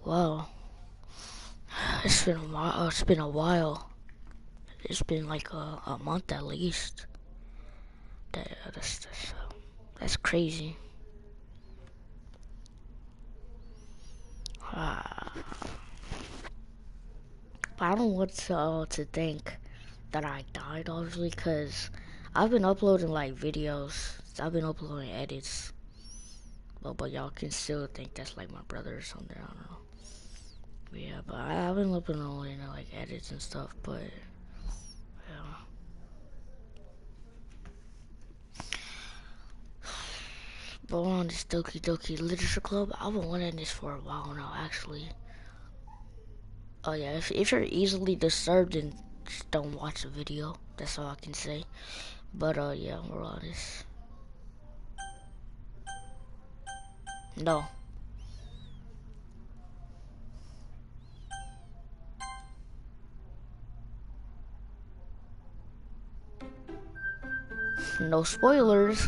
Wow, it's been a while. It's been a while. It's been like a month at least. That's crazy. Uh, but I don't want to think that I died, obviously, because I've been uploading like videos. I've been uploading edits. But y'all can still think that's like my brother or something. I don't know. But yeah, but I've been uploading like edits and stuff. But yeah. But on this Doki Literature Club, I've been wanting this for a while now, actually. Oh yeah, if you're easily disturbed, then just don't watch the video. That's all I can say. But yeah, we're on this. No. No spoilers.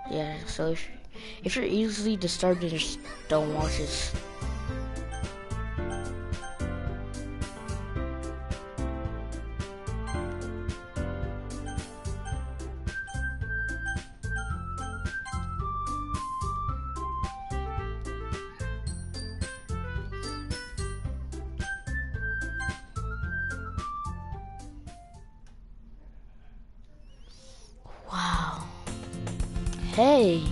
Yeah, so if you're easily disturbed, then just don't watch this. Wow. Hey.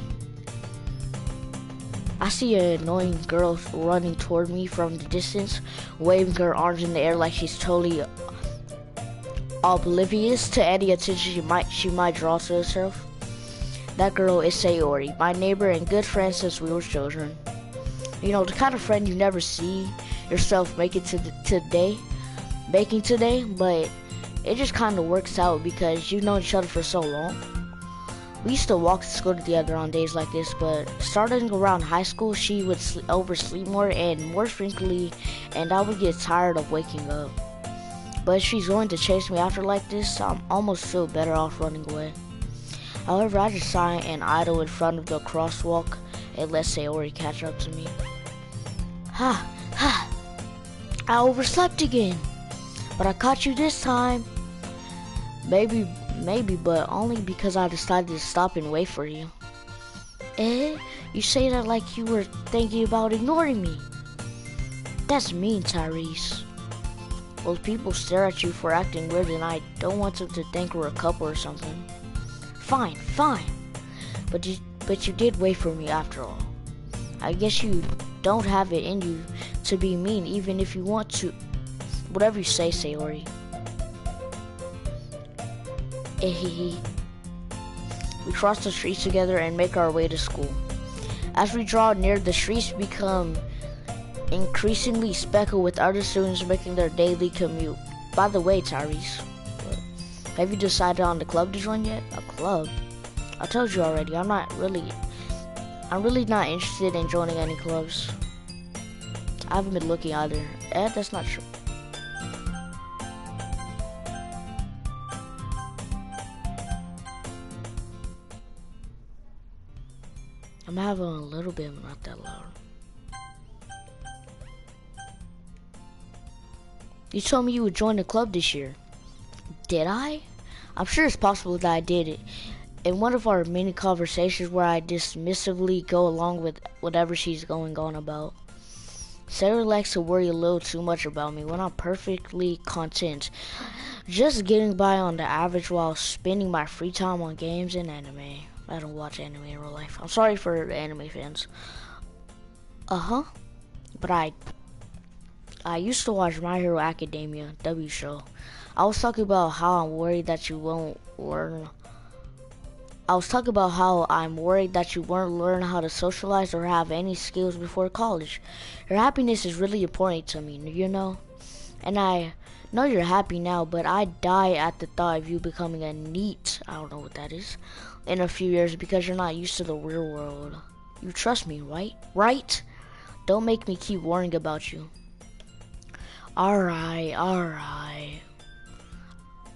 I see an annoying girl running toward me from the distance, waving her arms in the air like she's totally oblivious to any attention she might draw to herself. That girl is Sayori, my neighbor and good friend since we were children. You know, the kind of friend you never see yourself making today, but it just kind of works out because you've known each other for so long. We used to walk to school together on days like this, but starting around high school, she would oversleep more and more frequently, and I would get tired of waking up. But if she's going to chase me after like this, I almost feel better off running away. However, I just sigh and idle in front of the crosswalk and let Sayori catch up to me. Ha! Ha! I overslept again, but I caught you this time. Maybe, but only because I decided to stop and wait for you. Eh? You say that like you were thinking about ignoring me. That's mean, Tyrese. Well, people stare at you for acting weird and I don't want them to think we're a couple or something. Fine. But you did wait for me after all. I guess you don't have it in you to be mean even if you want to. Whatever you say, Sayori. We cross the streets together and make our way to school. As we draw near, the streets become increasingly speckled with other students making their daily commute. By the way, Tyrese, have you decided on the club to join yet? A club? I told you already, I'm really not interested in joining any clubs. I haven't been looking either. That's not true. I'm having a little bit, but not that loud. You told me you would join the club this year. Did I? I'm sure it's possible that I did it. In one of our many conversations where I dismissively go along with whatever she's going on about. Sarah likes to worry a little too much about me when I'm perfectly content. Just getting by on the average while spending my free time on games and anime. I don't watch anime in real life. I'm sorry for anime fans. But I used to watch My Hero Academia, W show. I was talking about how I'm worried that you won't learn. I was talking about how I'm worried that you won't learn how to socialize or have any skills before college. Your happiness is really important to me, you know? And I know you're happy now, but I die at the thought of you becoming a NEET, I don't know what that is, in a few years because you're not used to the real world. You trust me, right? Right? Don't make me keep worrying about you. Alright.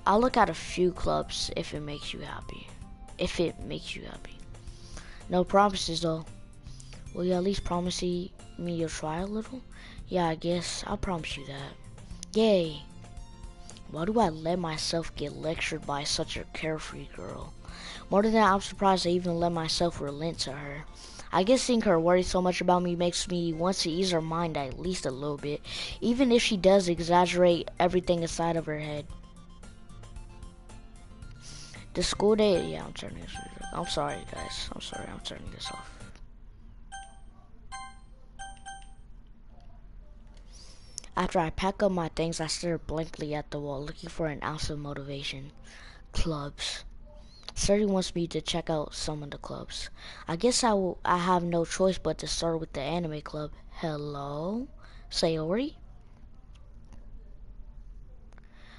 I'll look at a few clubs if it makes you happy. No promises though. Will you at least promise me you'll try a little? Yeah, I guess I'll promise you that. Yay! Why do I let myself get lectured by such a carefree girl? More than that, I'm surprised I even let myself relent to her. I guess seeing her worry so much about me makes me want to ease her mind at least a little bit, even if she does exaggerate everything inside of her head. The school day, yeah, I'm turning this. I'm sorry, guys. I'm sorry, I'm turning this off. After I pack up my things, I stare blankly at the wall, looking for an ounce of motivation. Clubs. Surrey wants me to check out some of the clubs. I guess I have no choice but to start with the anime club. Hello? Sayori?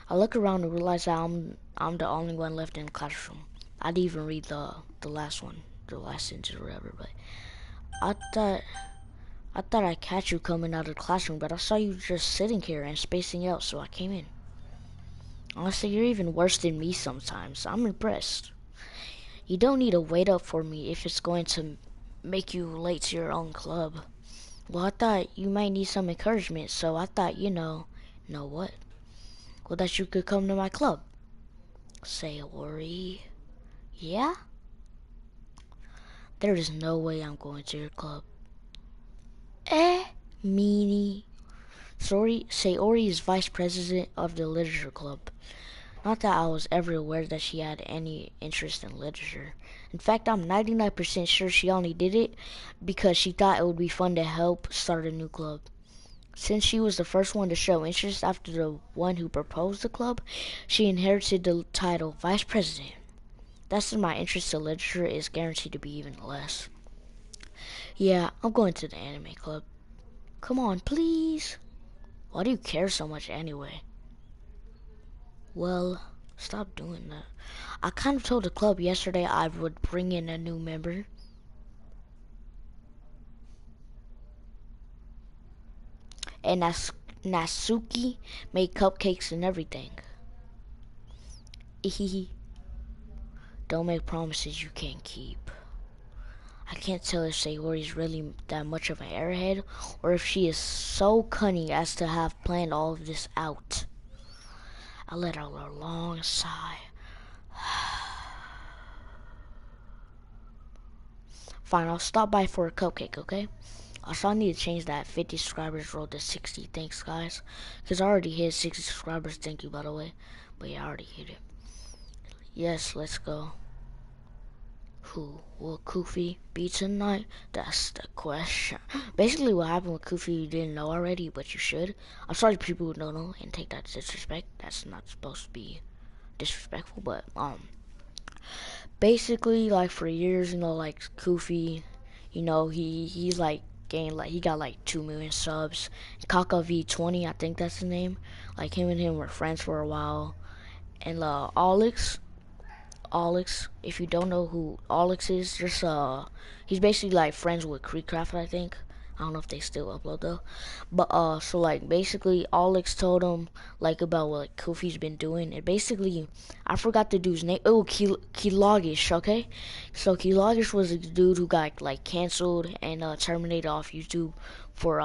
I look around and realize that I'm the only one left in the classroom. I didn't even read the last one, the last sentence or whatever, but I thought I'd catch you coming out of the classroom, but I saw you just sitting here and spacing out, so I came in. Honestly, you're even worse than me sometimes. I'm impressed. You don't need to wait up for me if it's going to make you late to your own club. Well, I thought you might need some encouragement, so I thought, know what? Well, that you could come to my club. Sayori. Yeah? There is no way I'm going to your club. Meanie. Sayori is vice president of the literature club. Not that I was ever aware that she had any interest in literature. In fact, I'm 99% sure she only did it because she thought it would be fun to help start a new club. Since she was the first one to show interest after the one who proposed the club, she inherited the title vice president. That's when my interest in literature is guaranteed to be even less. Yeah, I'm going to the anime club. Come on, please. Why do you care so much anyway? Well, stop doing that. I kind of told the club yesterday I would bring in a new member. And Natsuki made cupcakes and everything. Don't make promises you can't keep. I can't tell if Sayori's really that much of an airhead or if she is so cunning as to have planned all of this out. I let out a long sigh. Fine, I'll stop by for a cupcake, okay? Also, I need to change that 50 subscribers roll to 60. Thanks, guys. Because I already hit 60 subscribers. Thank you, by the way. But yeah, I already hit it. Yes, let's go. Who will Kofi be tonight? That's the question. Basically, what happened with Kofi you didn't know already, but you should. I'm sorry to people who don't know and take that as disrespect. That's not supposed to be disrespectful, but basically, like for years, like Kofi, he's like gained he got like 2 million subs. Kaka V20, I think that's the name. Like him and him were friends for a while, and Alex, if you don't know who Alex is, just he's basically like friends with Creekcraft, I think. I don't know if they still upload though. But so like basically Alex told him like about what like, Kofi's been doing. And basically I forgot the dude's name. Oh, Kilogish, okay? So Kilogish was a dude who got like canceled and terminated off YouTube for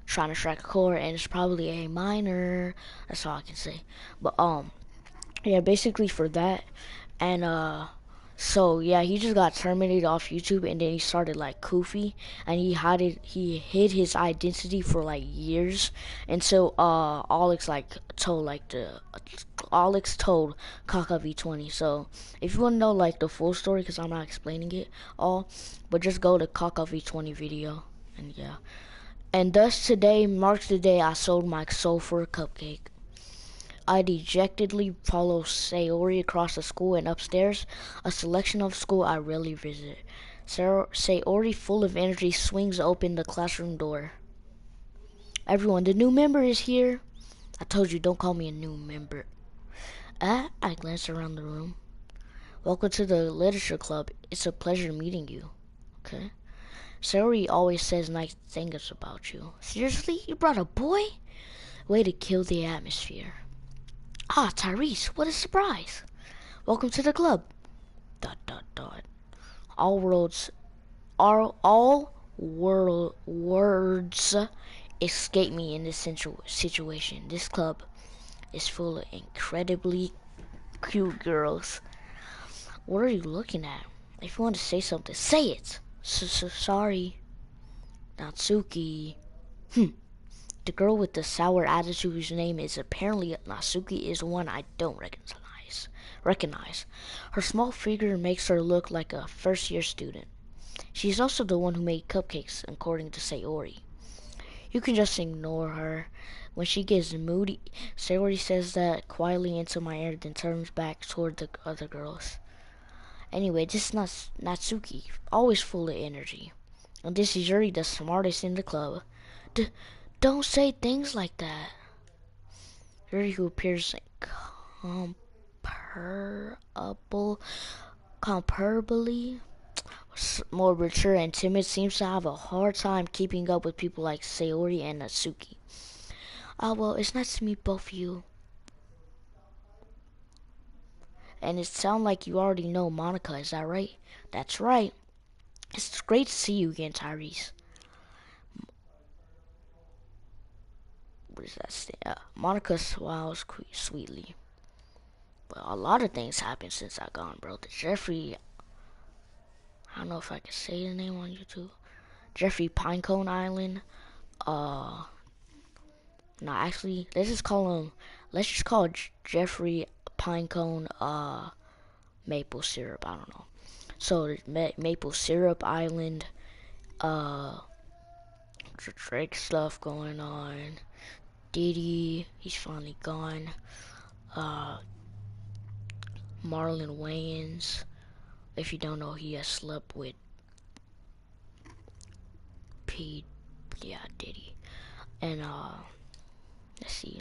trying to strike a chord, and it's probably a minor. That's all I can say. But yeah, basically for that. And so yeah, he just got terminated off YouTube, and then he started like Kofi, and he hid his identity for like years. And so Alex told Kaka V20. So if you want to know like the full story, because I'm not explaining it all, but just go to Kaka V20 video. And yeah, and thus today marks the day I sold my soul for a cupcake. I dejectedly follow Sayori across the school and upstairs, a selection of school I rarely visit. Sayori, full of energy, swings open the classroom door. Everyone, the new member is here. I told you, don't call me a new member. I glance around the room. Welcome to the literature club. It's a pleasure meeting you. Okay. Sayori always says nice things about you. Seriously? You brought a boy? Way to kill the atmosphere. Ah, Tyrese, what a surprise. Welcome to the club. ... All worlds all words escape me in this situation. This club is full of incredibly cute girls. What are you looking at? If you want to say something, say it. Sorry, Natsuki. The girl with the sour attitude whose name is apparently Natsuki is one I don't recognize. Her small figure makes her look like a first-year student. She's also the one who made cupcakes, according to Sayori. You can just ignore her. When she gets moody, Sayori says that quietly into my ear, then turns back toward the other girls. Anyway, this is Natsuki, always full of energy. And this is Yuri, the smartest in the club. Don't say things like that. Yuri, who appears comparably more mature and timid, seems to have a hard time keeping up with people like Sayori and Natsuki. Well, it's nice to meet both of you. And it sounds like you already know Monica, is that right? That's right. It's great to see you again, Tyrese. What does that say? Monica smiles sweetly. But a lot of things happened since I gone, bro. The Jeffrey, I don't know if I can say the name on YouTube. Jeffrey Pinecone Island. No, actually, let's just call Jeffrey Pinecone, maple syrup. I don't know. So maple syrup island. Drake stuff going on. Diddy, he's finally gone. Marlon Wayans, if you don't know, he has slept with Diddy. And let's see.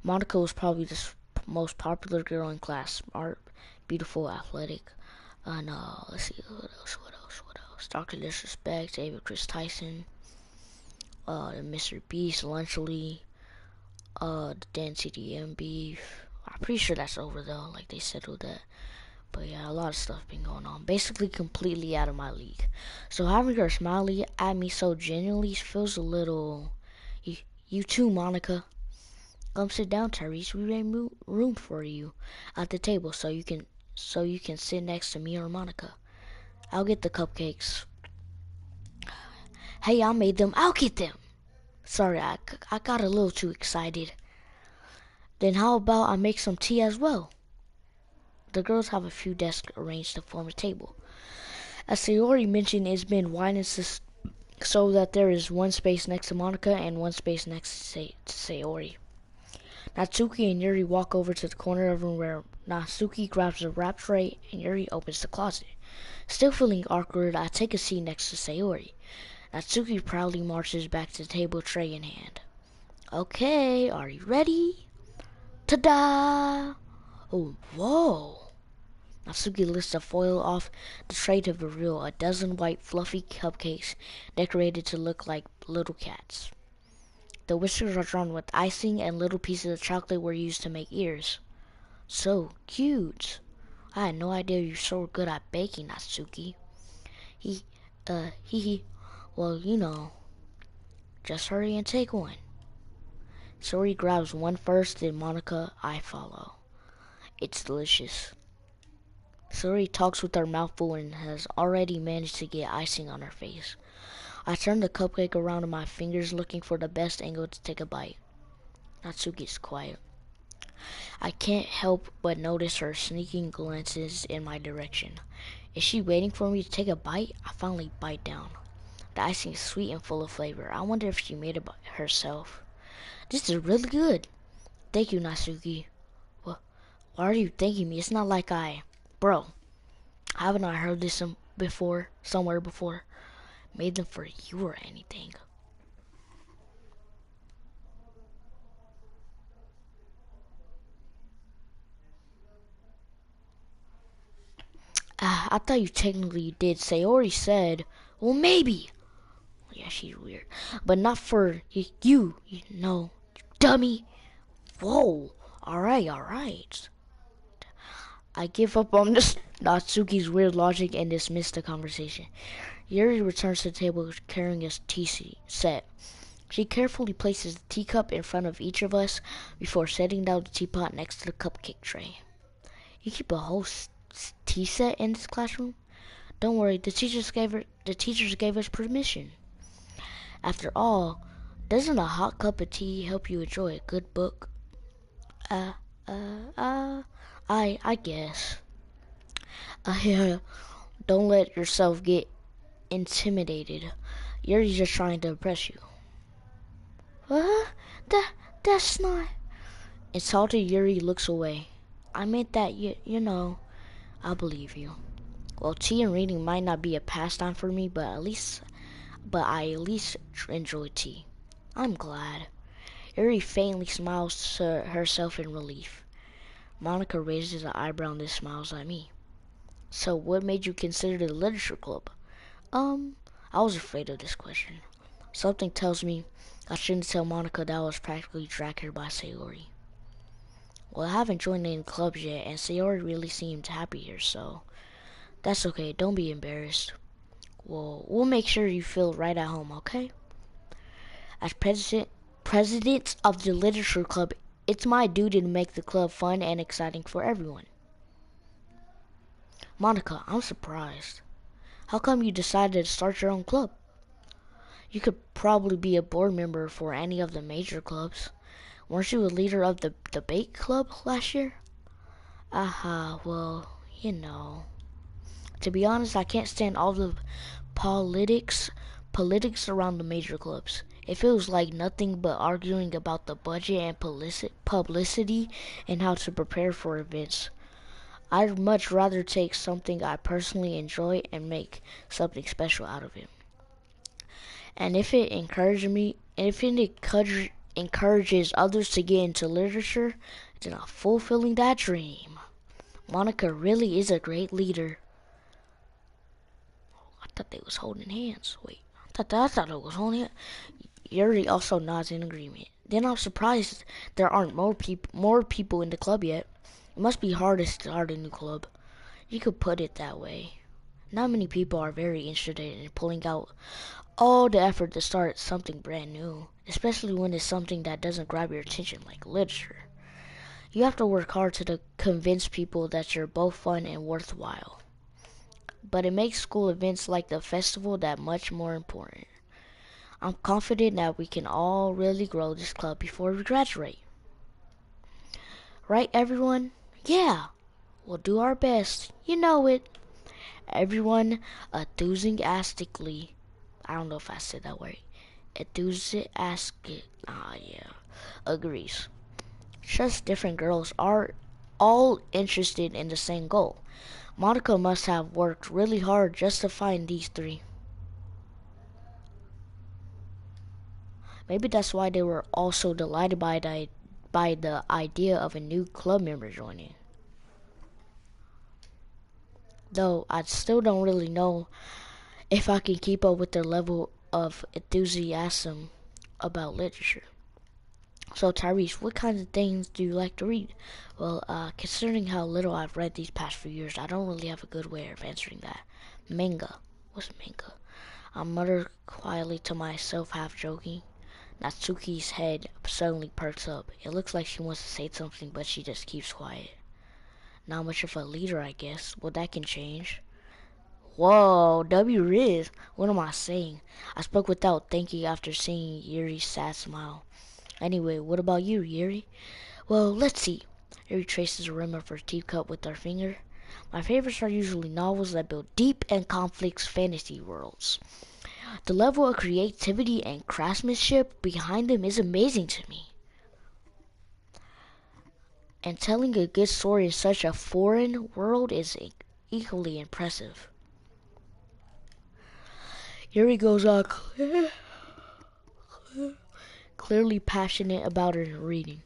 Monica was probably the most popular girl in class. Smart, beautiful, athletic. And let's see, what else? Dr. Disrespect, David Chris Tyson, Mr. Beast, Lunchly, the Dan CDM beef. I'm pretty sure that's over though, like they settled that. But yeah, a lot of stuff been going on. Basically completely out of my league. So having her smiley at me so genuinely feels a little... You too, Monica. Come sit down, Tyrese. We made room for you at the table so you can sit next to me or Monica. I'll get the cupcakes. Hey, I made them. I'll get them. Sorry, I got a little too excited. Then how about I make some tea as well? The girls have a few desks arranged to form a table. As Sayori mentioned, it's been widened so that there is one space next to Monica and one space next to Sayori. Natsuki and Yuri walk over to the corner of the room where Natsuki grabs a wrap tray and Yuri opens the closet. Still feeling awkward, I take a seat next to Sayori. Natsuki proudly marches back to the table, tray in hand. Okay, are you ready? Ta-da! Oh, whoa! Natsuki lifts the foil off the tray to reveal a dozen white fluffy cupcakes decorated to look like little cats. The whiskers are drawn with icing and little pieces of chocolate were used to make ears. So cute! I had no idea you were so good at baking, Natsuki. Well, you know, just hurry and take one. Sayori grabs one first, then Monica, I follow. It's delicious. Sayori talks with her mouth full and has already managed to get icing on her face. I turn the cupcake around in my fingers looking for the best angle to take a bite. Natsuki's quiet. I can't help but notice her sneaking glances in my direction. Is she waiting for me to take a bite? I finally bite down. The icing is sweet and full of flavor. I wonder if she made it herself. This is really good. Thank you, Natsuki. Well, why are you thanking me? It's not like Bro, haven't I heard this somewhere before? Made them for you or anything. I thought you technically did. Sayori said, well, maybe. Yeah, she's weird. But not for you know, dummy. Whoa. Alright. I give up on this Natsuki's weird logic and dismiss the conversation. Yuri returns to the table carrying a tea set. She carefully places the teacup in front of each of us before setting down the teapot next to the cupcake tray. You keep a whole tea set in this classroom? Don't worry, the teachers gave us permission. After all, doesn't a hot cup of tea help you enjoy a good book? Uh, I guess. Yeah, don't let yourself get intimidated. Yuri's just trying to impress you. What? That's not... Insulted Yuri looks away. I meant that, you know, I believe you. Well, tea and reading might not be a pastime for me, but I at least enjoy tea. I'm glad. Yuri faintly smiles to herself in relief. Monica raises an eyebrow and then smiles at me. So what made you consider the literature club? I was afraid of this question. Something tells me I shouldn't tell Monica that I was practically dragged here by Sayori. Well, I haven't joined any clubs yet, and Sayori really seemed happy here, so that's okay. Don't be embarrassed. Well, we'll make sure you feel right at home, okay? As president of the literature club, it's my duty to make the club fun and exciting for everyone. Monica, I'm surprised. How come you decided to start your own club? You could probably be a board member for any of the major clubs. Weren't you a leader of the debate club last year? Aha, well, you know. To be honest, I can't stand all the politics around the major clubs. It feels like nothing but arguing about the budget and publicity and how to prepare for events. I'd much rather take something I personally enjoy and make something special out of it. And if it encourages others to get into literature, then I'm fulfilling that dream. Monica really is a great leader. I thought they was holding hands. Wait, I thought it was holding hands. Yuri also nods in agreement. Then I'm surprised there aren't more people in the club yet. It must be hard to start a new club. You could put it that way. Not many people are very interested in pulling out all the effort to start something brand new, especially when it's something that doesn't grab your attention like literature. You have to work hard to convince people that you're both fun and worthwhile. But it makes school events like the festival that much more important. I'm confident that we can all really grow this club before we graduate. Right, everyone? Yeah, we'll do our best. You know it. Everyone enthusiastically, I don't know if I said that right, agrees. Just different girls are all interested in the same goal. Monica must have worked really hard just to find these three. Maybe that's why they were all so delighted by the idea of a new club member joining. Though I still don't really know if I can keep up with their level of enthusiasm about literature. So Tyrese, what kinds of things do you like to read? Well, considering how little I've read these past few years, I don't really have a good way of answering that. Manga. What's manga? I muttered quietly to myself, half joking. Natsuki's head suddenly perks up. It looks like she wants to say something, but she just keeps quiet. Not much of a leader, I guess. Well, that can change. Whoa, W Riz. What am I saying? I spoke without thinking after seeing Yuri's sad smile. Anyway, what about you, Yuri? Well, let's see. Yuri traces the rim of her teacup with her finger. My favorites are usually novels that build deep and complex fantasy worlds. The level of creativity and craftsmanship behind them is amazing to me. And telling a good story in such a foreign world is equally impressive. Yuri goes on, clearly passionate about her reading.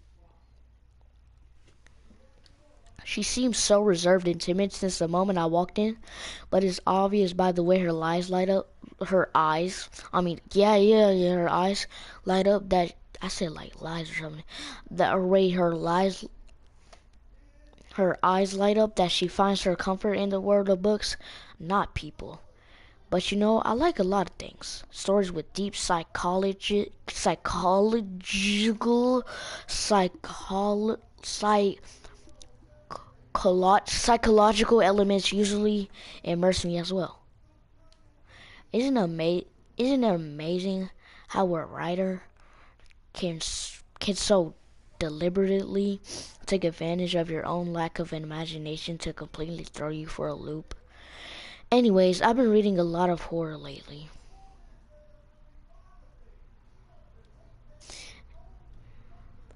She seems so reserved and timid since the moment I walked in, but it's obvious by the way her eyes light up. Her eyes light up that I said like lies or something. The way her eyes light up that she finds her comfort in the world of books, not people. But you know, I like a lot of things. Stories with deep psychological elements usually immerse me as well. Isn't it, isn't it amazing how a writer can can so deliberately take advantage of your own lack of imagination to completely throw you for a loop? Anyways, I've been reading a lot of horror lately.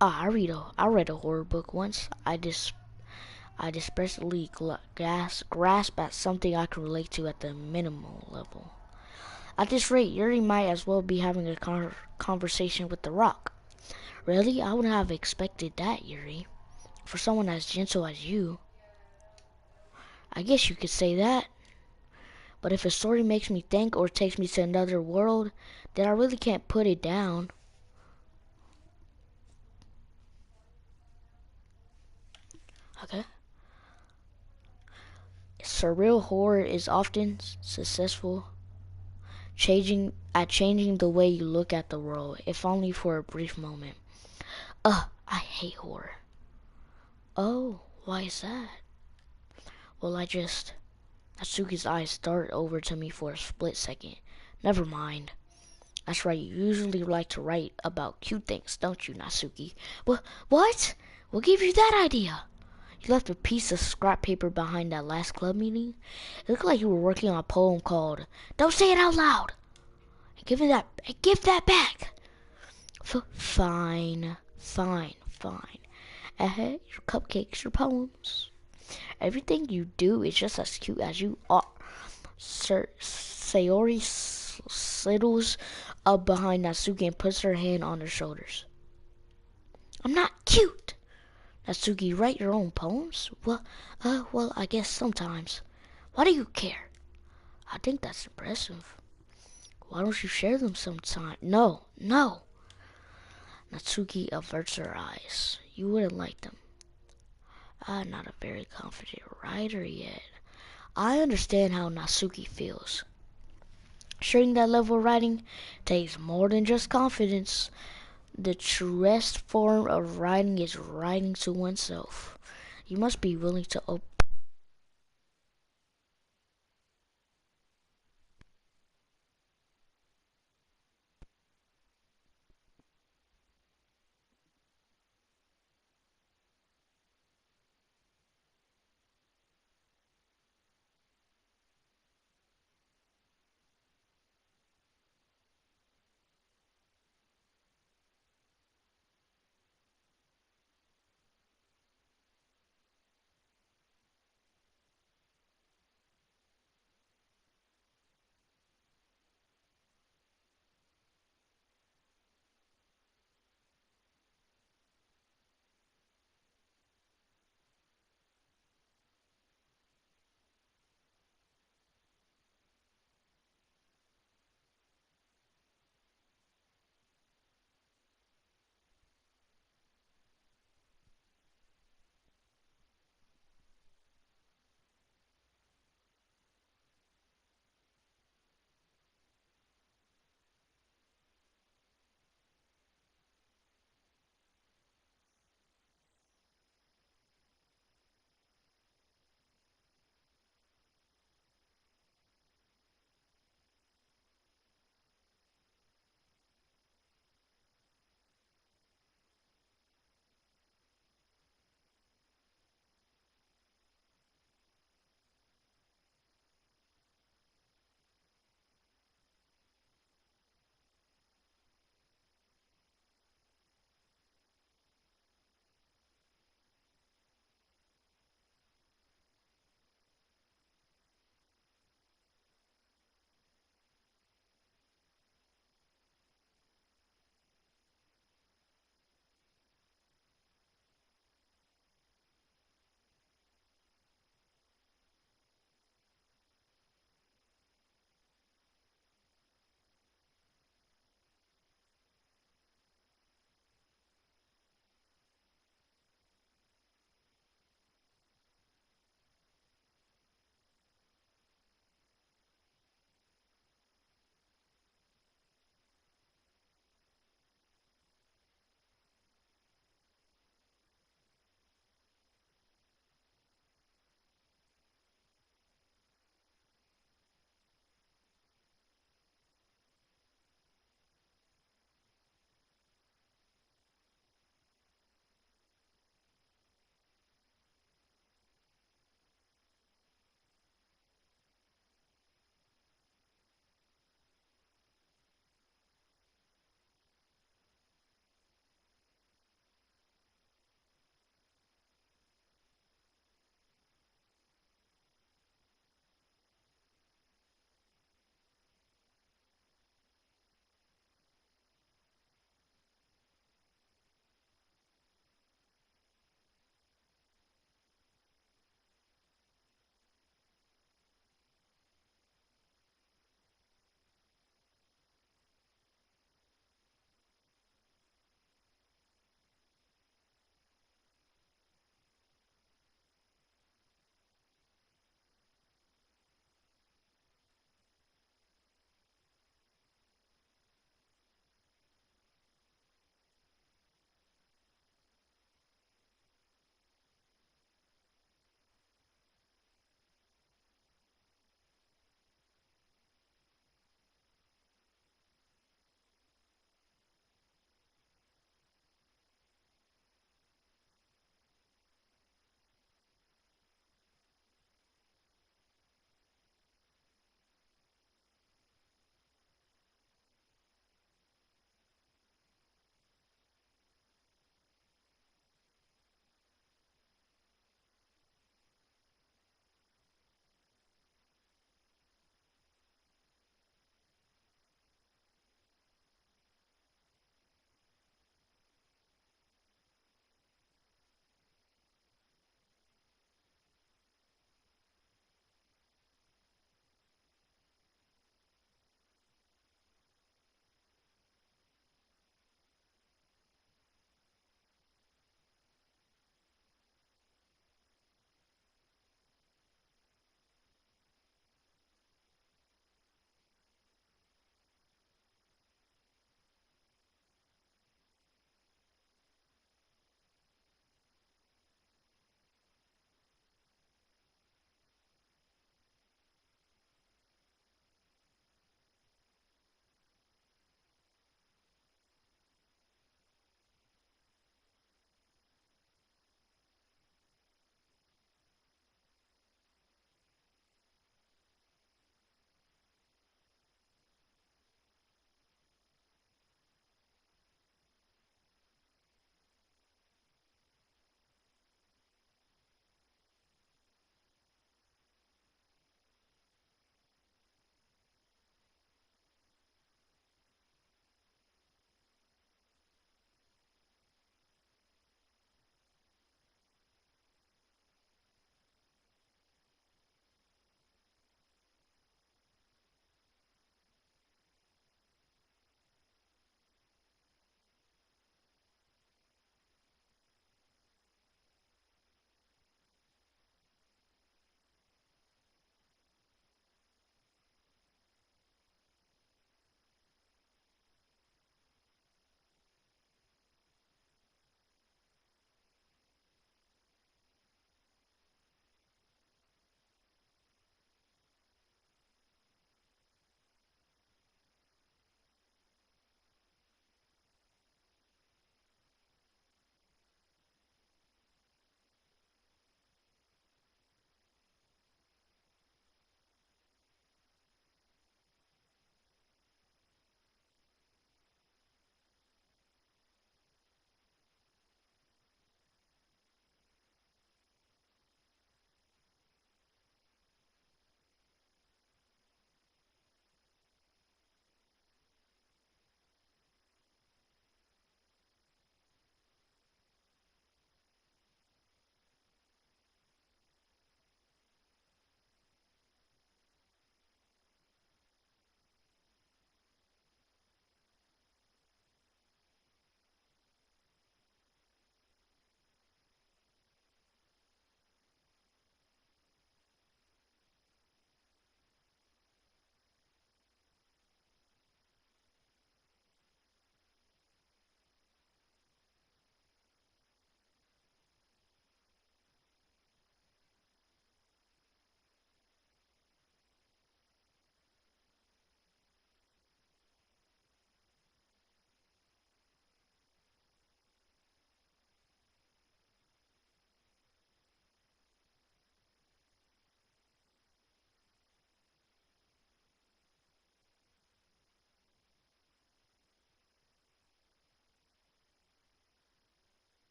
I read a horror book once. I desperately grasp at something I can relate to at the minimal level. At this rate, Yuri might as well be having a conversation with The Rock. Really? I wouldn't have expected that, Yuri. For someone as gentle as you. I guess you could say that. But if a story makes me think or takes me to another world, then I really can't put it down. Okay? Surreal horror is often successful changing the way you look at the world, if only for a brief moment. I hate horror. Oh, why is that? Well, Natsuki's eyes darted over to me for a split second. Never mind. That's right, you usually like to write about cute things, don't you, Natsuki? What? What gave you that idea? You left a piece of scrap paper behind that last club meeting? It looked like you were working on a poem called Don't Say It Out Loud! Give that back! Fine. Your cupcakes, your poems. Everything you do is just as cute as you are. Sayori sidles up behind Natsuki and puts her hand on her shoulders. I'm not cute! Natsuki, you write your own poems? Well, I guess sometimes. Why do you care? I think that's impressive. Why don't you share them sometime? No. Natsuki averts her eyes. You wouldn't like them. I'm not a very confident writer yet. I understand how Natsuki feels. Sharing that level of writing takes more than just confidence. The truest form of writing is writing to oneself. You must be willing to open.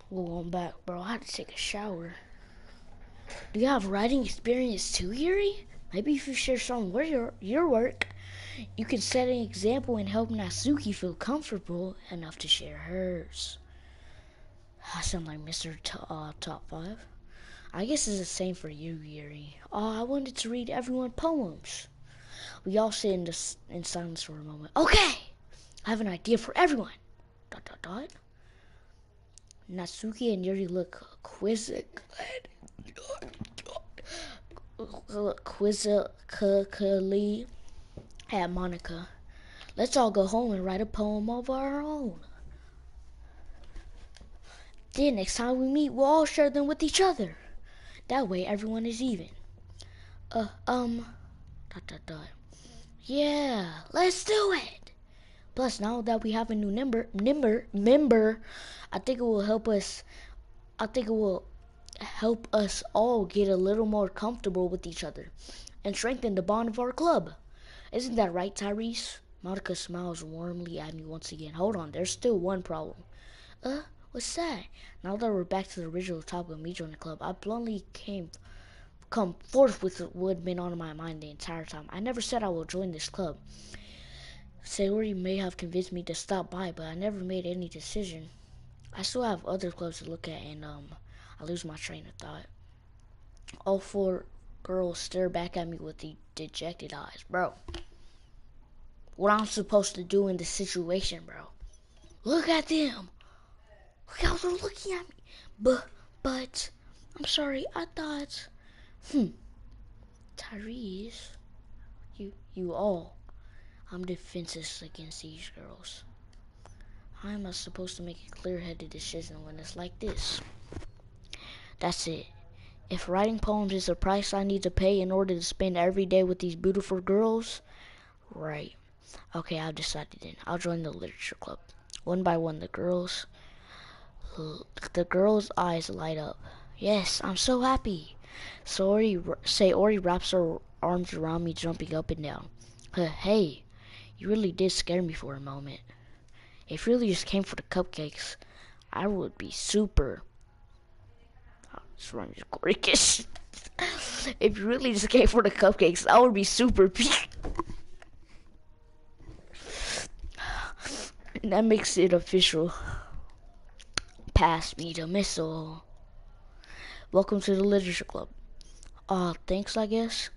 Well, I'm back, bro. I had to take a shower. Do you have writing experience too, Yuri? Maybe if you share some of your work, you can set an example and help Natsuki feel comfortable enough to share hers. I sound like Mr. Top 5. I guess it's the same for you, Yuri. I wanted to read everyone poems. We all sit in silence for a moment. Okay! I have an idea for everyone. ... Natsuki and Yuri look quizzically at Monica. Let's all go home and write a poem of our own. Then next time we meet, we'll all share them with each other. That way everyone is even. ... Yeah, let's do it. Plus, now that we have a new member, I think it will help us all get a little more comfortable with each other and strengthen the bond of our club. Isn't that right, Tyrese? Monica smiles warmly at me once again. Hold on, there's still one problem. What's that? Now that we're back to the original topic of me joining the club, I bluntly come forth with what had been on my mind the entire time. I never said I will join this club. Sayori may have convinced me to stop by, but I never made any decision. I still have other clubs to look at, and I lose my train of thought. All four girls stare back at me with the dejected eyes. Bro, what I'm supposed to do in this situation, bro? Look at them. Look how they're looking at me. But, I'm sorry, I thought, Tyrese, you all. I'm defenseless against these girls. How am I supposed to make a clear-headed decision when it's like this? That's it. If writing poems is the price I need to pay in order to spend every day with these beautiful girls, right. Okay, I've decided then. I'll join the literature club. One by one, the girls' eyes light up. Yes, I'm so happy. Sayori wraps her arms around me, jumping up and down. Hey, you really did scare me for a moment. If you really just came for the cupcakes, I would be super... If you really just came for the cupcakes, I would be super... And that makes it official. Pass me the missile. Welcome to the literature club. Thanks, I guess.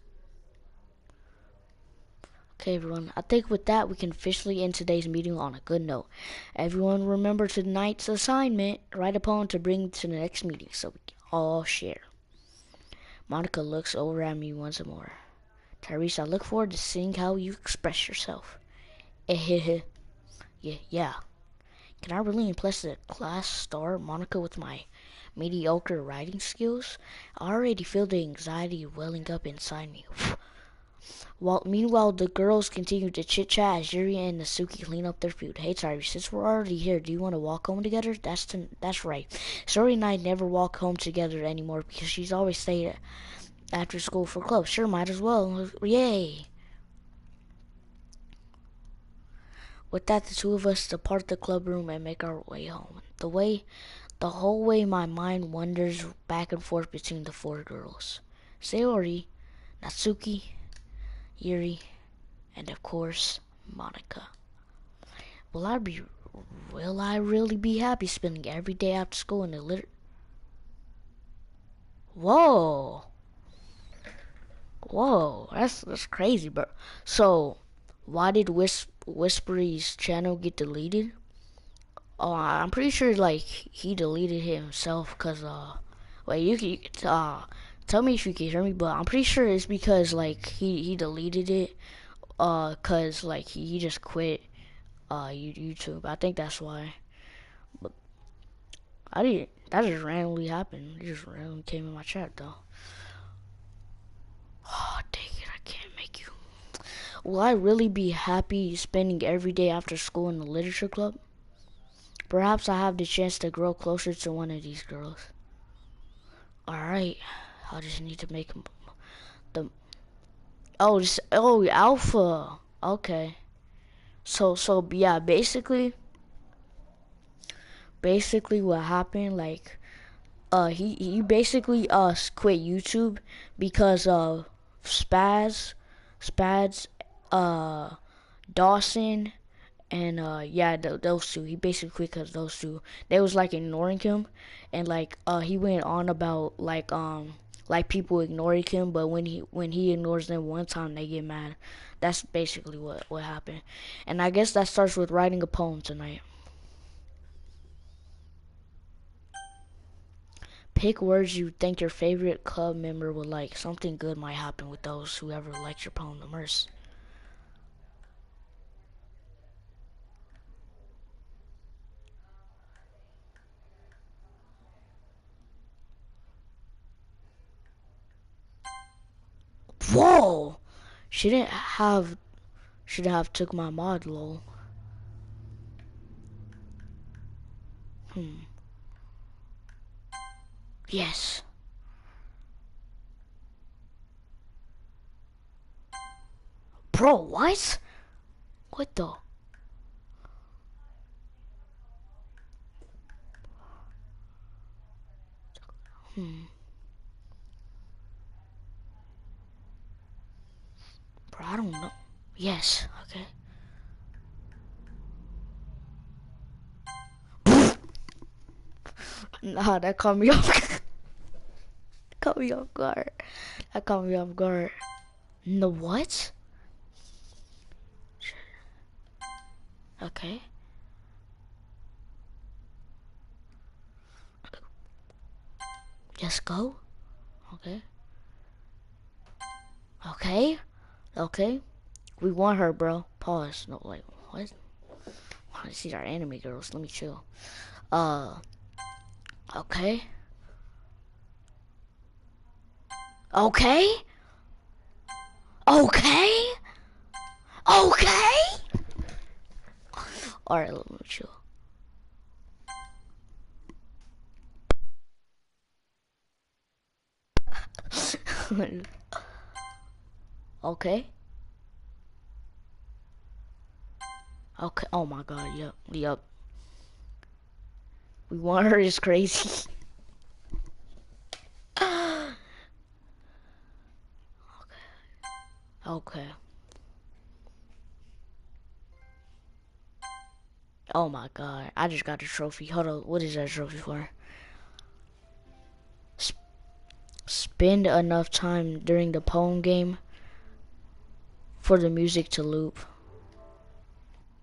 Okay, everyone. I think with that, we can officially end today's meeting on a good note. Everyone remember tonight's assignment. Write a poem to bring to the next meeting so we can all share. Monica looks over at me once more. Tyrese, I look forward to seeing how you express yourself. Yeah. Can I really impress the class star Monica with my mediocre writing skills? I already feel the anxiety welling up inside me. Meanwhile, the girls continue to chit-chat as Yuri and Natsuki clean up their food. Hey, Tyrese, since we're already here, do you want to walk home together? That's right. Sayori and I never walk home together anymore because she's always stayed after school for club. Sure, might as well. Yay! With that, the two of us depart the club room and make our way home. The whole way, my mind wanders back and forth between the four girls. Sayori, Natsuki, Yuri, and of course, Monica. Will I really be happy spending every day after school in the Whoa, that's crazy, bro. So, why did Whispery's channel get deleted? I'm pretty sure like he deleted it himself. Cause wait, you can tell me if you can hear me, but I'm pretty sure it's because like he deleted it. Cause like he just quit YouTube. I think that's why. But that just randomly happened. It just randomly came in my chat though. Oh, dang it, I can't make you. Will I really be happy spending every day after school in the literature club? Perhaps I have the chance to grow closer to one of these girls. Alright, I just need to make the... Oh, Alpha. Okay. So yeah, basically, basically what happened, like, he basically quit YouTube because of Spaz, uh, Dawson, and yeah, those two. He basically quit because those two. They was like ignoring him, and like he went on about like people ignoring him, but when he ignores them one time, they get mad. That's basically what happened, and I guess that starts with writing a poem tonight. Pick words you think your favorite club member would like. Something good might happen with those whoever likes your poem the most. Whoa! She didn't have should have took my mod, lol. Hmm. Yes. Bro, what? What the? Hmm. Bro, I don't know. Yes. Okay. Nah, that caught me off. Caught me off guard. That caught me off guard. No what? Okay. Just go. Okay. Okay. Okay. We want her, bro. Pause. No, like what? These are anime girls. Let me chill. Uh. Okay. Okay. Okay. Okay. All right. Let me chill. Okay. Okay. Oh my God. Yep. Yep. We want her is crazy. Okay. Oh my God. I just got a trophy. Hold on. What is that trophy for? Spend enough time during the poem game for the music to loop.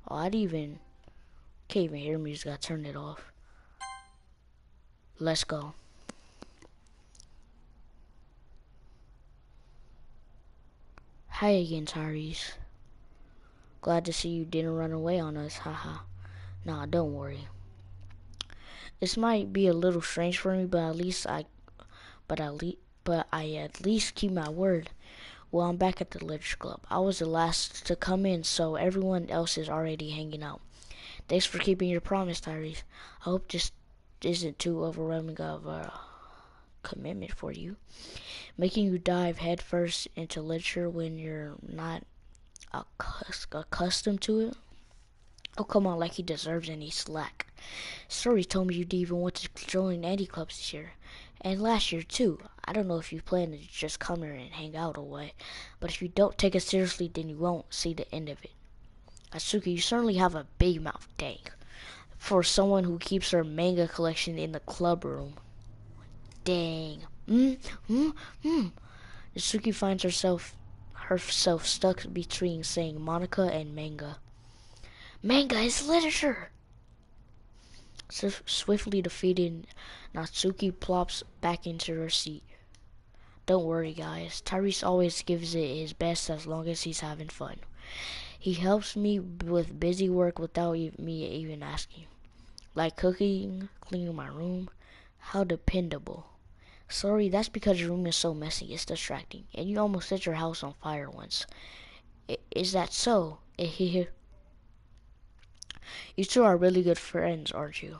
Oh, can't even hear music. I turned it off. Let's go. Hi again, Tyrese. Glad to see you didn't run away on us. Haha. Nah, don't worry. This might be a little strange for me, but I at least keep my word. Well, I'm back at the Literature Club. I was the last to come in, so everyone else is already hanging out. Thanks for keeping your promise, Tyrese. I hope this isn't too overwhelming of a commitment for you. Making you dive headfirst into literature when you're not accustomed to it. Oh, come on, like he deserves any slack. Story told me you didn't even want to join any clubs this year. And last year, too. I don't know if you plan to just come here and hang out or what, but if you don't take it seriously, then you won't see the end of it. Atsuki, you certainly have a big mouth, dang. For someone who keeps her manga collection in the club room. Dang. Atsuki finds herself stuck between saying Monica and manga. Manga is literature! Swiftly defeated, Natsuki plops back into her seat. Don't worry, guys. Tyrese always gives it his best as long as he's having fun. He helps me with busy work without me even asking. Like cooking, cleaning my room. How dependable. Sorry, that's because your room is so messy. It's distracting. And you almost set your house on fire once. Is that so? You two are really good friends, aren't you?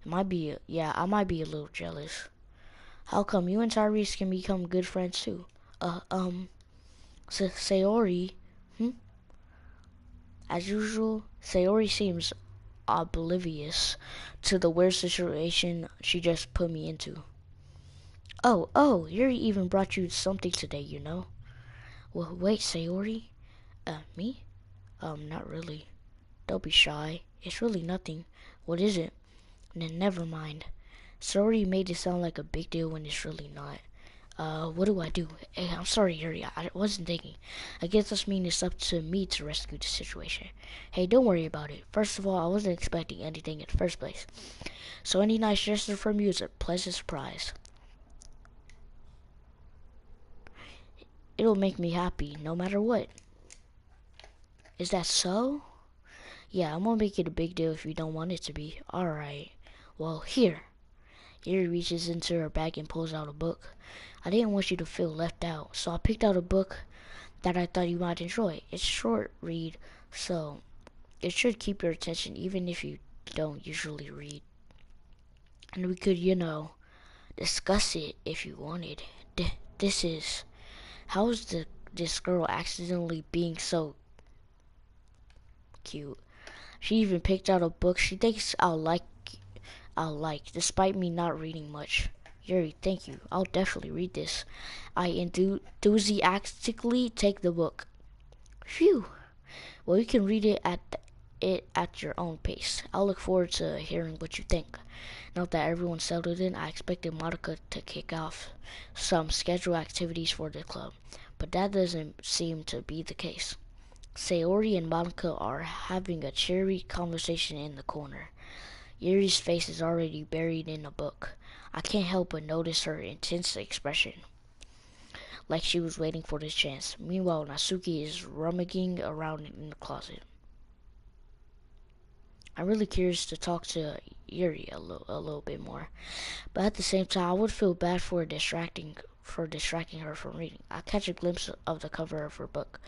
I might be a little jealous. How come you and Tyrese can become good friends too? Sayori, As usual, Sayori seems oblivious to the weird situation she just put me into. Oh, Yuri even brought you something today, you know. Well, wait, Sayori? Me? Not really. Don't be shy. It's really nothing. What is it? Never mind. Sayori made it sound like a big deal when it's really not. What do I do? Hey, I'm sorry, Yuri. I wasn't thinking. I guess this means it's up to me to rescue the situation. Hey, don't worry about it. First of all, I wasn't expecting anything in the first place. So any nice gesture from you is a pleasant surprise. It'll make me happy, no matter what. Is that so? Yeah, I'm gonna make it a big deal if you don't want it to be. Alright. Well, here. Yuri reaches into her bag and pulls out a book. I didn't want you to feel left out, so I picked out a book that I thought you might enjoy. It's a short read, so it should keep your attention even if you don't usually read. And we could, discuss it if you wanted. This is... How is this girl accidentally being so cute? She even picked out a book she thinks I'll like, despite me not reading much. Yuri, thank you. I'll definitely read this. I enthusiastically take the book. Phew. Well, you can read it at your own pace. I'll look forward to hearing what you think. Now that everyone's settled in, I expected Monica to kick off some scheduled activities for the club, but that doesn't seem to be the case. Sayori and Monica are having a cheery conversation in the corner. Yuri's face is already buried in a book. I can't help but notice her intense expression, like she was waiting for this chance. Meanwhile, Natsuki is rummaging around in the closet. I'm really curious to talk to Yuri a little bit more, but at the same time, I would feel bad for distracting her from reading. I catch a glimpse of the cover of her book.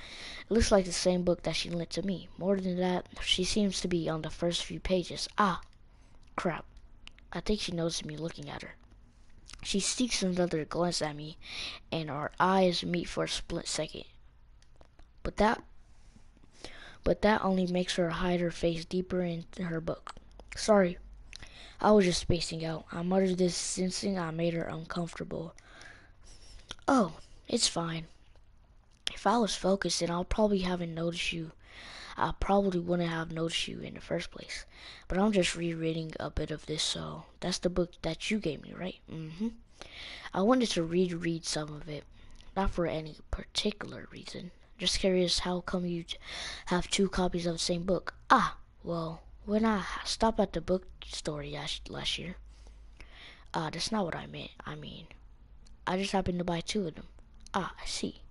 It looks like the same book that she lent to me. More than that, she seems to be on the first few pages. Ah, crap. I think she noticed me looking at her. She seeks another glance at me, and our eyes meet for a split second. But that only makes her hide her face deeper into her book. Sorry, I was just spacing out. I muttered this, sensing I made her uncomfortable. Oh, it's fine. If I was focused, then I probably wouldn't have noticed you in the first place. But I'm just rereading a bit of this, so that's the book that you gave me, right? Mm-hmm. I wanted to reread some of it, not for any particular reason. Just curious, how come you have two copies of the same book? Ah, well, when I stopped at the bookstore last year. That's not what I meant. I mean, I just happened to buy two of them. Ah, I see.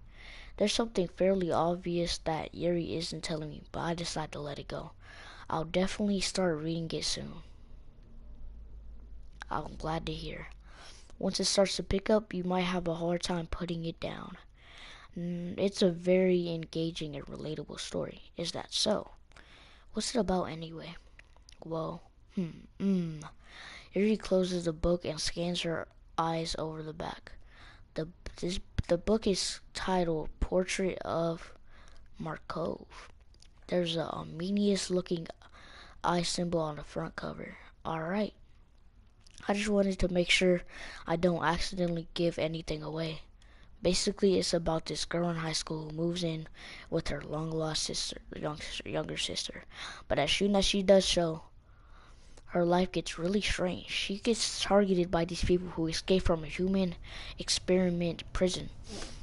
There's something fairly obvious that Yuri isn't telling me, but I decided to let it go. I'll definitely start reading it soon. I'm glad to hear. Once it starts to pick up, you might have a hard time putting it down. It's a very engaging and relatable story. Is that so? What's it about anyway? Well, Yuri closes the book and scans her eyes over the back. The book is titled Portrait of Markov. There's a ominous looking eye symbol on the front cover. Alright. I just wanted to make sure I don't accidentally give anything away. Basically, it's about this girl in high school who moves in with her long-lost younger sister. But as soon as she does so, her life gets really strange. She gets targeted by these people who escape from a human experiment prison.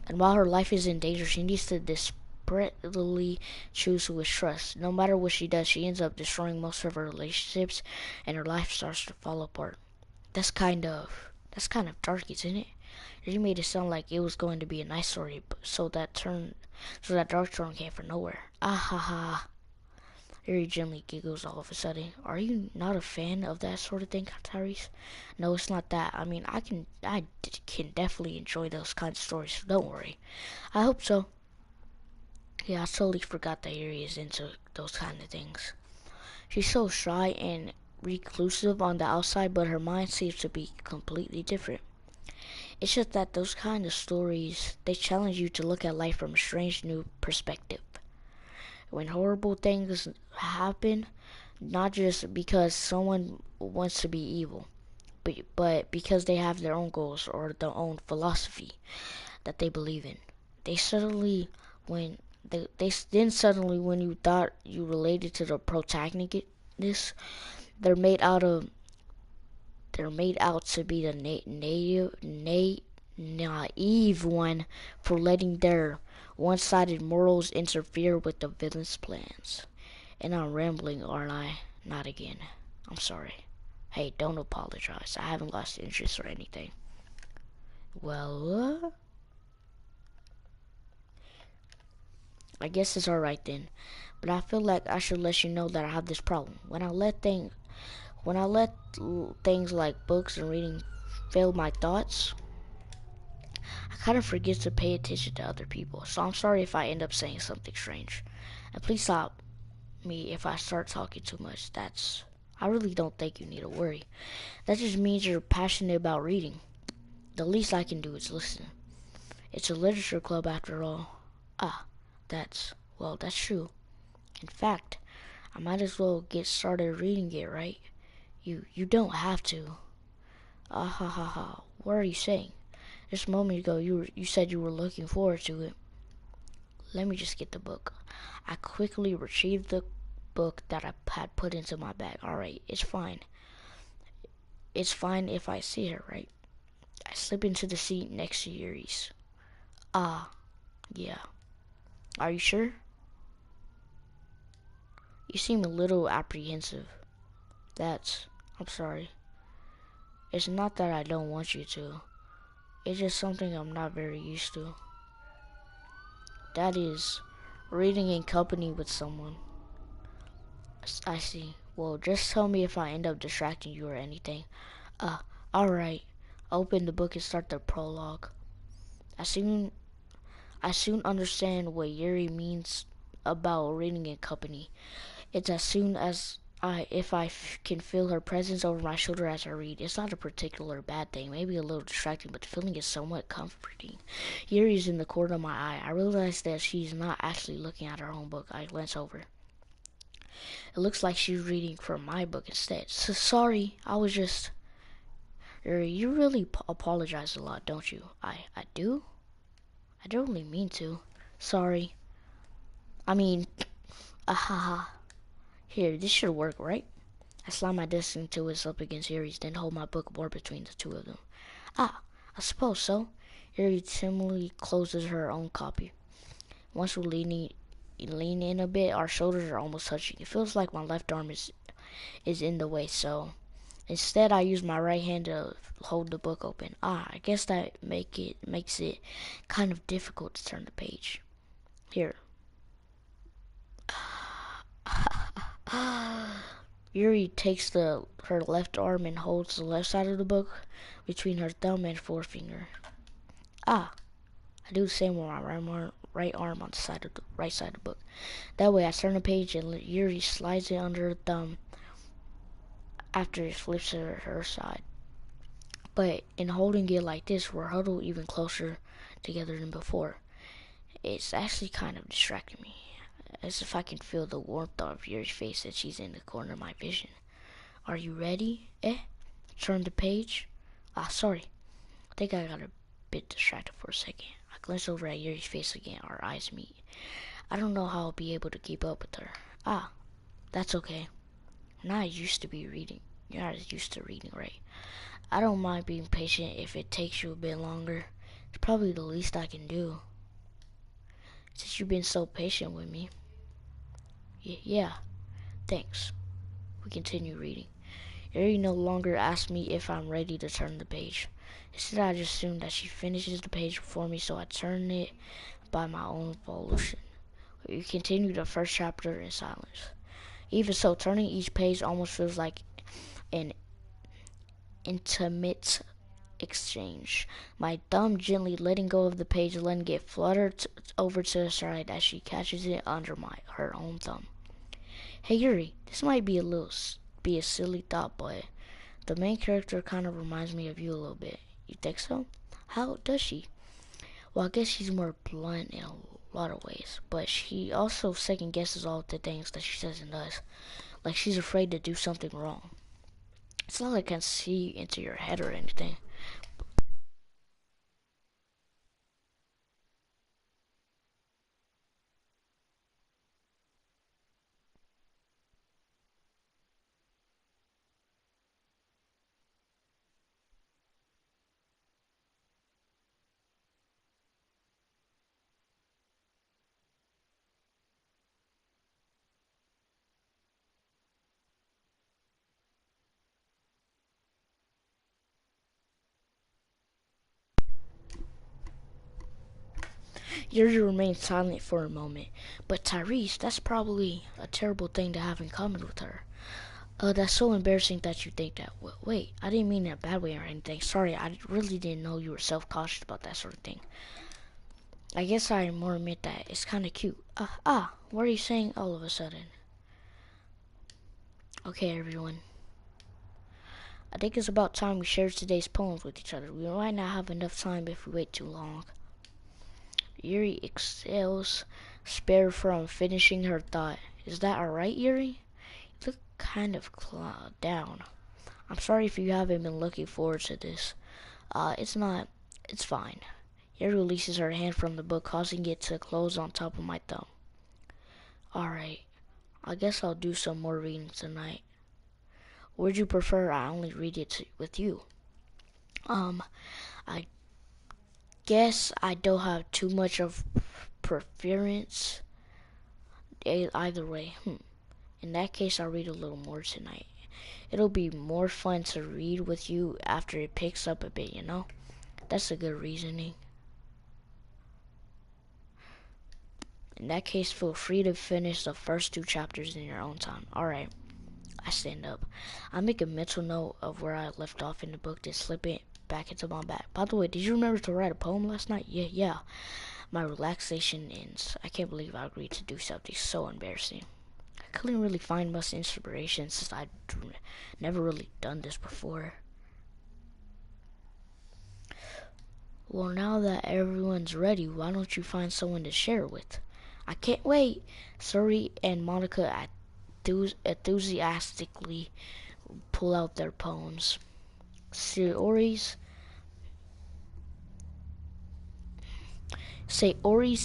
And while her life is in danger, she needs to desperately choose who is trust. No matter what she does, she ends up destroying most of her relationships, and her life starts to fall apart. That's kind of dark, isn't it? You made it sound like it was going to be a nice story, so that dark turn came from nowhere. Ah ha ha. Yuri gently giggles all of a sudden. Are you not a fan of that sort of thing, Tyrese? No, it's not that. I mean, I can definitely enjoy those kinds of stories, so don't worry. I hope so. Yeah, I totally forgot that Yuri is into those kind of things. She's so shy and reclusive on the outside, but her mind seems to be completely different. It's just that those kind of stories, they challenge you to look at life from a strange new perspective. When horrible things happen, not just because someone wants to be evil, but because they have their own goals or their own philosophy that they believe in. They suddenly, when they then suddenly when you thought you related to the protagonist, they're made out of they're made out to be the naive one for letting their one-sided morals interfere with the villain's plans. And I'm rambling, aren't I? Not again. I'm sorry. Hey, don't apologize. I haven't lost interest or anything. Well, I guess it's alright then. But I feel like I should let you know that I have this problem. When I let things like books and reading fill my thoughts, I kind of forget to pay attention to other people. So I'm sorry if I end up saying something strange. And please stop me if I start talking too much. I really don't think you need to worry. That just means you're passionate about reading. The least I can do is listen. It's a literature club after all. Ah, that's true. In fact, I might as well get started reading it, right? You don't have to. Ah ha ha ha. What are you saying? Just a moment ago you said you were looking forward to it. Let me just get the book. I quickly retrieved the book that I had put into my bag. Alright, it's fine. It's fine if I see her, right? I slip into the seat next to Yuri's. Ah, yeah. Are you sure? You seem a little apprehensive. I'm sorry. It's not that I don't want you to. It's just something I'm not very used to. That is, reading in company with someone. I see. Well, just tell me if I end up distracting you or anything. Alright. Open the book and start the prologue. I soon understand what Yuri means about reading in company. It's as soon as if I can feel her presence over my shoulder as I read. It's not a particular bad thing, maybe a little distracting, but the feeling is somewhat comforting. Yuri is in the corner of my eye. I realize that she's not actually looking at her own book. I glance over. It looks like she's reading from my book instead. So sorry, I was just... Yuri, you really apologize a lot, don't you? I do? I don't really mean to. Sorry. I mean, ahaha. Here, this should work, right? I slide my desk until it's up against Yuri's, then hold my book more between the two of them. Ah, I suppose so. Yuri timidly closes her own copy. Once we lean in a bit, our shoulders are almost touching. It feels like my left arm is in the way, so instead I use my right hand to hold the book open. I guess that makes it kind of difficult to turn the page. Here. Yuri takes her left arm and holds the left side of the book between her thumb and forefinger. I do the same with my right arm on the right side of the book. That way I turn the page and Yuri slides it under her thumb after it flips to her side. But in holding it like this, we're huddled even closer together than before. It's actually kind of distracting me, as if I can feel the warmth of Yuri's face as she's in the corner of my vision. Are you ready? Turn the page. Sorry. I think I got a bit distracted for a second. I glance over at Yuri's face again. Our eyes meet. I don't know how I'll be able to keep up with her. That's okay. You're not used to reading, right? I don't mind being patient if it takes you a bit longer. It's probably the least I can do. Since you've been so patient with me. Yeah, thanks. We continue reading. Yuri no longer asks me if I'm ready to turn the page. Instead, I just assume that she finishes the page before me, so I turn it by my own volition. We continue the first chapter in silence. Even so, turning each page almost feels like an intimate exchange. My thumb gently letting go of the page, letting it flutter over to the side as she catches it under her own thumb. Hey Yuri, this might be a silly thought, but the main character kind of reminds me of you a little bit. You think so? How does she? Well, I guess she's more blunt in a lot of ways, but she also second guesses all the things that she says and does. like she's afraid to do something wrong. It's not like I can see into your head or anything. Yuri remained silent for a moment. But Tyrese, that's probably a terrible thing to have in common with her. That's so embarrassing that you think that. Wait, I didn't mean it in a bad way or anything. Sorry, I really didn't know you were self-conscious about that sort of thing. I guess I more meant that it's kind of cute. What are you saying all of a sudden? Okay, everyone. I think it's about time we shared today's poems with each other. We might not have enough time if we wait too long. Yuri exhales, spared from finishing her thought. Is that alright, Yuri? You look kind of down. I'm sorry if you haven't been looking forward to this. It's not. It's fine. Yuri releases her hand from the book, causing it to close on top of my thumb. Alright, I guess I'll do some more reading tonight. Would you prefer I only read it with you? I guess I don't have too much of preference either way. In that case, I'll read a little more tonight. It'll be more fun to read with you after it picks up a bit, you know? That's a good reasoning. In that case, feel free to finish the first 2 chapters in your own time. Alright, I stand up. I make a mental note of where I left off in the book, then slip it back into my bag. By the way, did you remember to write a poem last night? Yeah. My relaxation ends. I can't believe I agreed to do something so embarrassing. I couldn't really find much inspiration since I'd never really done this before. Well, now that everyone's ready, why don't you find someone to share with? I can't wait. Suri and Monica enthusiastically pull out their poems. Sayori's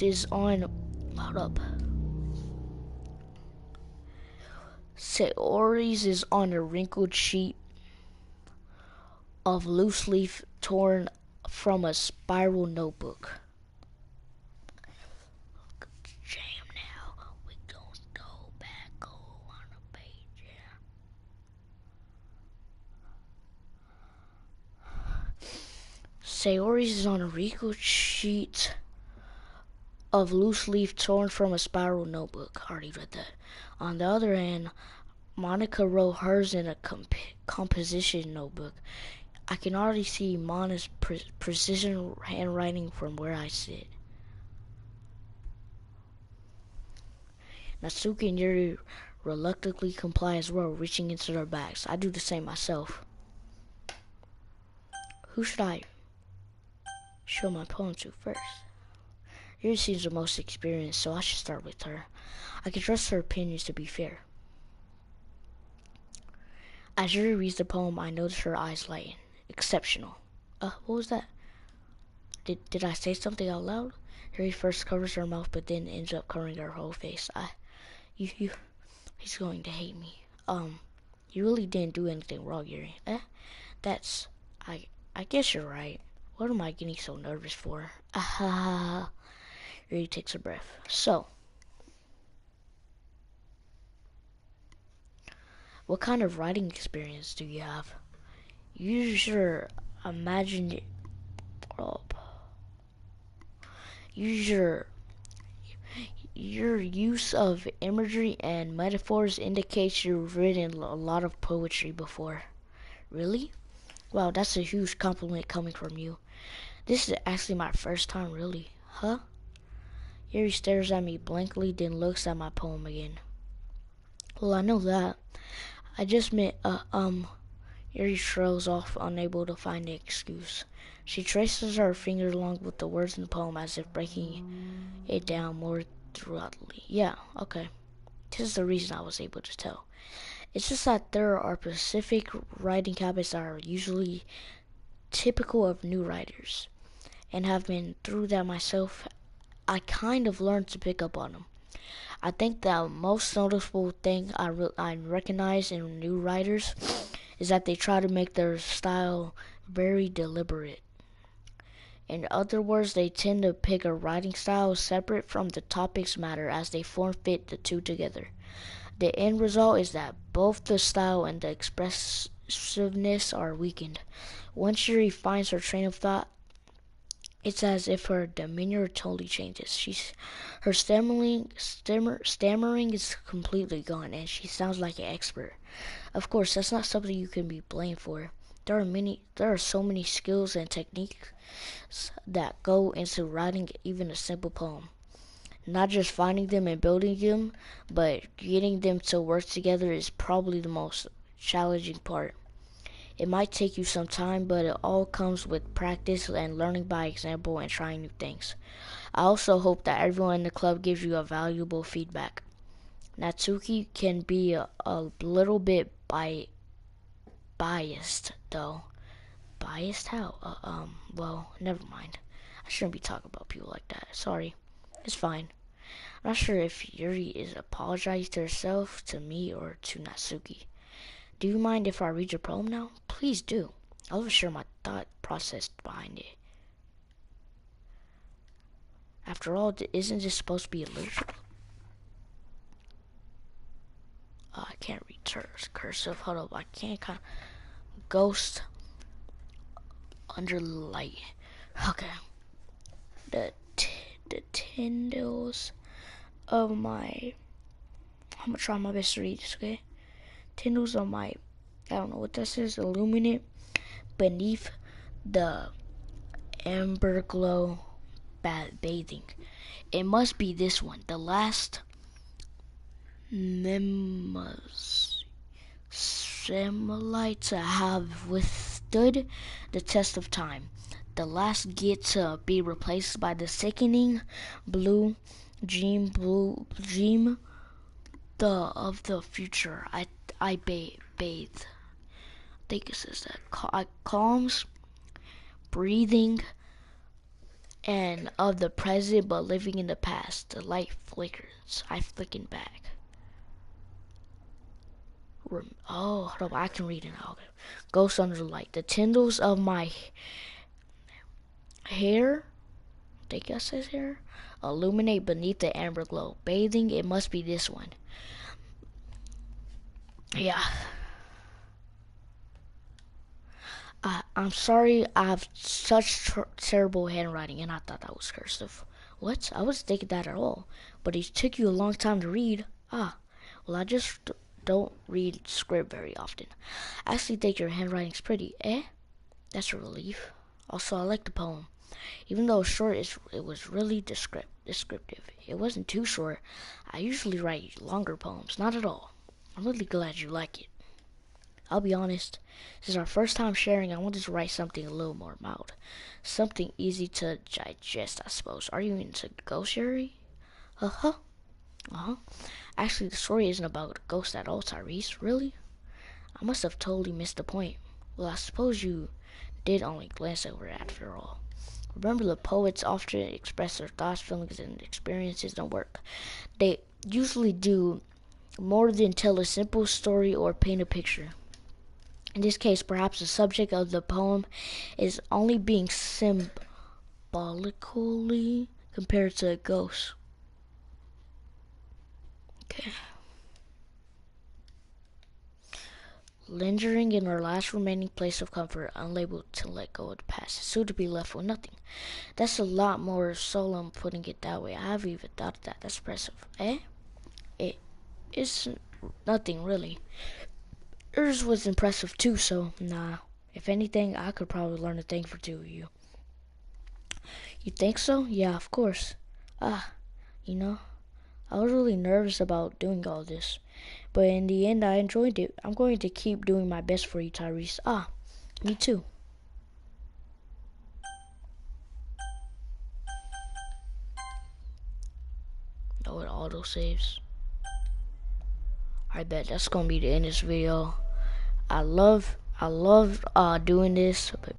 is on. Hold up. Sayori's is on a wrinkled sheet of loose leaf torn from a spiral notebook. Jam now. We gonna go back on the page. Sayori's is on a wrinkled sheet of loose leaf torn from a spiral notebook. Already read that. On the other hand, Monica wrote hers in a composition notebook. I can already see Mana's precision handwriting from where I sit. Natsuki and Yuri reluctantly comply as well, reaching into their bags. I do the same myself. Who should I show my poem to first? Yuri seems the most experienced, so I should start with her. I can trust her opinions to be fair. As Yuri reads the poem, I notice her eyes lighten. Exceptional. What was that? Did I say something out loud? Yuri first covers her mouth, but then ends up covering her whole face. He's going to hate me. You really didn't do anything wrong, Yuri. I guess you're right. What am I getting so nervous for? Yuri takes a breath. So, what kind of writing experience do you have? Use your imagine. Use your use of imagery and metaphors indicates you've written a lot of poetry before. Really? Wow, that's a huge compliment coming from you. This is actually my first time, really. Huh? Yuri stares at me blankly, then looks at my poem again. Well, I know that. I just meant, Yuri shrugs off, unable to find an excuse. She traces her finger along with the words in the poem as if breaking it down more thoroughly. Yeah, okay. This is the reason I was able to tell. It's just that there are specific writing habits that are usually typical of new writers, and have been through that myself. I kind of learned to pick up on them. I think the most noticeable thing I recognize in new writers is that they try to make their style very deliberate. In other words, they tend to pick a writing style separate from the topics matter as they form fit the two together. The end result is that both the style and the expressiveness are weakened. Once Yuri finds her train of thought, it's as if her demeanor totally changes. Her stammering is completely gone, and she sounds like an expert. Of course, that's not something you can be blamed for. There are so many skills and techniques that go into writing even a simple poem. Not just finding them and building them, but getting them to work together is probably the most challenging part. It might take you some time, but it all comes with practice and learning by example and trying new things. I also hope that everyone in the club gives you a valuable feedback. Natsuki can be a little bit biased, though. Biased? How? Well, never mind. I shouldn't be talking about people like that. Sorry. It's fine. I'm not sure if Yuri is apologizing to herself, to me, or to Natsuki. Do you mind if I read your poem now? Please do. I'll share my thought process behind it. After all, isn't this supposed to be a literature? Oh, I can't read cursive. Hold up, I can't kind of ghost under light. Okay. The tendrils of my. I'm gonna try my best to read this. Okay. Tendrils of my. I don't know what that says. Illuminate beneath the amber glow bathing. It must be this one. The last Semolite to have withstood the test of time. The last get to be replaced by the sickening blue dream of the future. I bathe. I think it says that calms, breathing, and of the present, but living in the past. The light flickers. I flicken back. Oh, hold on, I can read it now. Okay. Ghost under the light. The tendrils of my hair, I think that says hair, illuminate beneath the amber glow. Bathing, it must be this one. Yeah. I'm sorry, I have such terrible handwriting, and I thought that was cursive. What? I wasn't thinking that at all. But it took you a long time to read. Well, I just don't read script very often. I actually think your handwriting's pretty. That's a relief. Also, I like the poem. Even though it's short, it was really descriptive. It wasn't too short. I usually write longer poems. Not at all. I'm really glad you like it. I'll be honest, this is our first time sharing. I wanted to write something a little more mild. Something easy to digest, I suppose. Are you into ghost Yuri? Uh-huh. Actually, the story isn't about a ghost at all, Tyrese. Really? I must have totally missed the point. Well, I suppose you did only glance over it after all. Remember, the poets often express their thoughts, feelings, and experiences in work. They usually do more than tell a simple story or paint a picture. In this case, perhaps the subject of the poem is only being symbolically compared to a ghost. Okay. Lingering in our last remaining place of comfort, unable to let go of the past, soon to be left with nothing. That's a lot more solemn putting it that way. I haven't even thought of that. That's impressive. It's nothing really. Yours was impressive too, so nah. If anything, I could probably learn a thing for two of you. You think so? Yeah, of course. You know, I was really nervous about doing all this, but in the end, I enjoyed it. I'm going to keep doing my best for you, Tyrese. Me too. Oh, it auto saves. I bet that's gonna be the end of this video. I love doing this, but